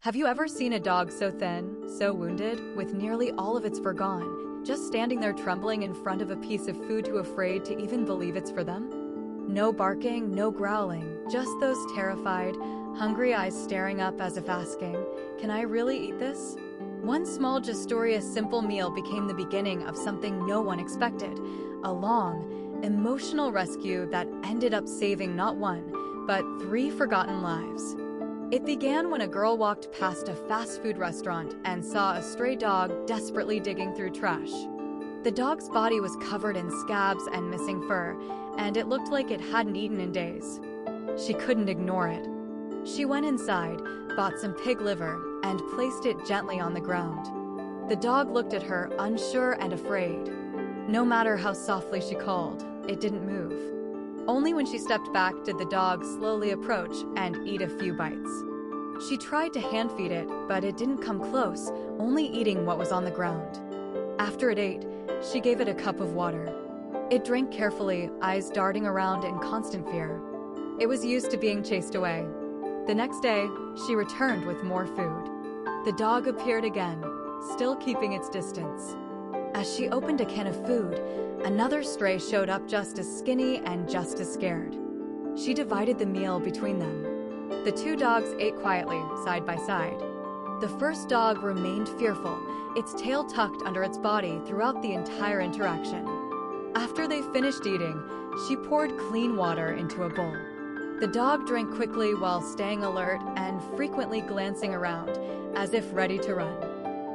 Have you ever seen a dog so thin, so wounded, with nearly all of its fur gone, just standing there trembling in front of a piece of food too afraid to even believe it's for them? No barking, no growling, just those terrified, hungry eyes staring up as if asking, "Can I really eat this?" One small Gestoria's simple meal became the beginning of something no one expected, a long, emotional rescue that ended up saving not one, but 3 forgotten lives. It began when a girl walked past a fast food restaurant and saw a stray dog desperately digging through trash. The dog's body was covered in scabs and missing fur, and it looked like it hadn't eaten in days. She couldn't ignore it. She went inside, bought some pig liver, and placed it gently on the ground. The dog looked at her, unsure and afraid. No matter how softly she called, it didn't move. Only when she stepped back did the dog slowly approach and eat a few bites. She tried to hand feed it, but it didn't come close, only eating what was on the ground. After it ate, she gave it a cup of water. It drank carefully, eyes darting around in constant fear. It was used to being chased away. The next day, she returned with more food. The dog appeared again, still keeping its distance. As she opened a can of food, another stray showed up just as skinny and just as scared. She divided the meal between them. The 2 dogs ate quietly, side by side. The first dog remained fearful, its tail tucked under its body throughout the entire interaction. After they finished eating, she poured clean water into a bowl. The dog drank quickly while staying alert and frequently glancing around, as if ready to run.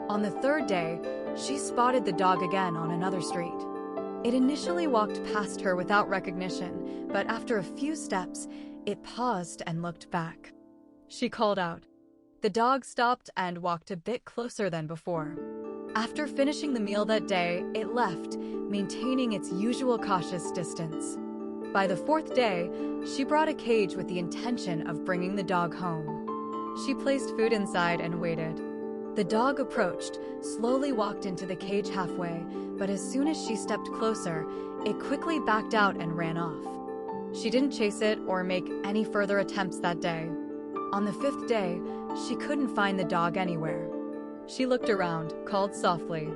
On the 3rd day, she spotted the dog again on another street. It initially walked past her without recognition, but after a few steps, it paused and looked back. She called out. The dog stopped and walked a bit closer than before. After finishing the meal that day, it left, maintaining its usual cautious distance. By the 4th day, she brought a cage with the intention of bringing the dog home. She placed food inside and waited. The dog approached, slowly walked into the cage halfway, but as soon as she stepped closer, it quickly backed out and ran off. She didn't chase it or make any further attempts that day. On the 5th day, she couldn't find the dog anywhere. She looked around, called softly.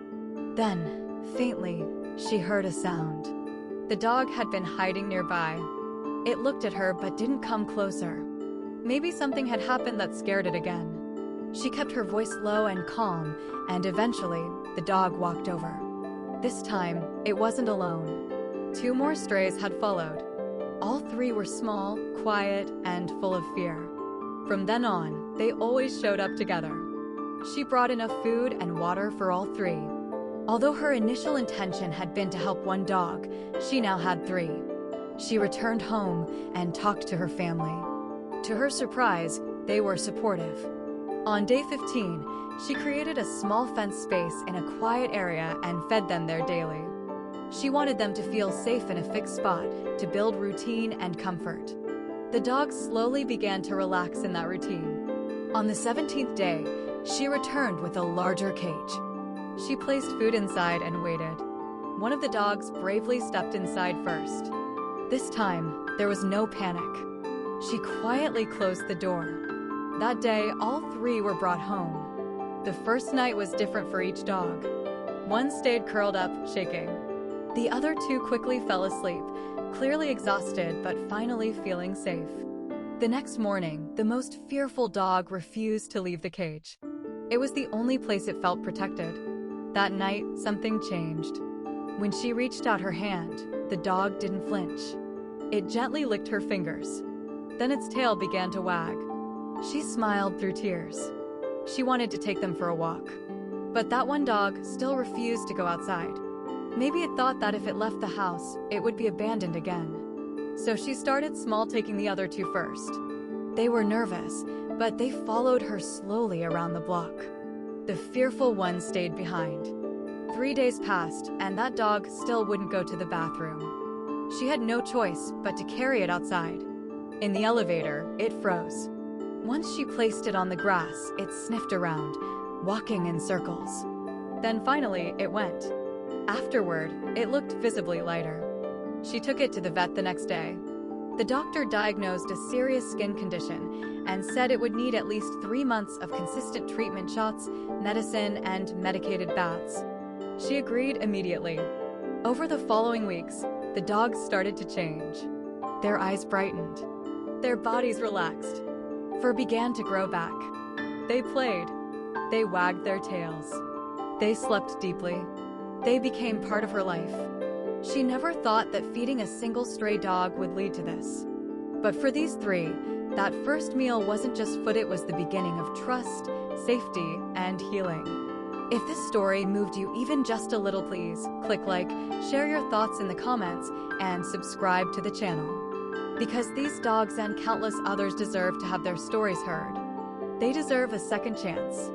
Then, faintly, she heard a sound. The dog had been hiding nearby. It looked at her but didn't come closer. Maybe something had happened that scared it again. She kept her voice low and calm, and eventually, the dog walked over. This time, it wasn't alone. 2 more strays had followed. All 3 were small, quiet, and full of fear. From then on, they always showed up together. She brought enough food and water for all 3. Although her initial intention had been to help 1 dog, she now had 3. She returned home and talked to her family. To her surprise, they were supportive. On day 15, she created a small fenced space in a quiet area and fed them there daily. She wanted them to feel safe in a fixed spot, to build routine and comfort. The dogs slowly began to relax in that routine. On the 17th day, she returned with a larger cage. She placed food inside and waited. One of the dogs bravely stepped inside first. This time, there was no panic. She quietly closed the door. That day, all 3 were brought home. The first night was different for each dog. One stayed curled up, shaking. The other 2 quickly fell asleep, clearly exhausted but finally feeling safe. The next morning, the most fearful dog refused to leave the cage. It was the only place it felt protected. That night, something changed. When she reached out her hand, the dog didn't flinch. It gently licked her fingers. Then its tail began to wag. She smiled through tears. She wanted to take them for a walk. But that 1 dog still refused to go outside. Maybe it thought that if it left the house, it would be abandoned again. So she started small, taking the other 2 first. They were nervous, but they followed her slowly around the block. The fearful one stayed behind. 3 days passed, and that dog still wouldn't go to the bathroom. She had no choice but to carry it outside. In the elevator, it froze. Once she placed it on the grass, it sniffed around, walking in circles. Then finally, it went. Afterward, it looked visibly lighter. She took it to the vet the next day. The doctor diagnosed a serious skin condition and said it would need at least 3 months of consistent treatment shots, medicine, and medicated baths. She agreed immediately. Over the following weeks, the dogs started to change. Their eyes brightened. Their bodies relaxed. Fur began to grow back. They played. They wagged their tails. They slept deeply. They became part of her life. She never thought that feeding a single stray dog would lead to this. But for these three, that first meal wasn't just food, it was the beginning of trust, safety, and healing. If this story moved you even just a little, please click like, share your thoughts in the comments, and subscribe to the channel. Because these dogs and countless others deserve to have their stories heard. They deserve a second chance.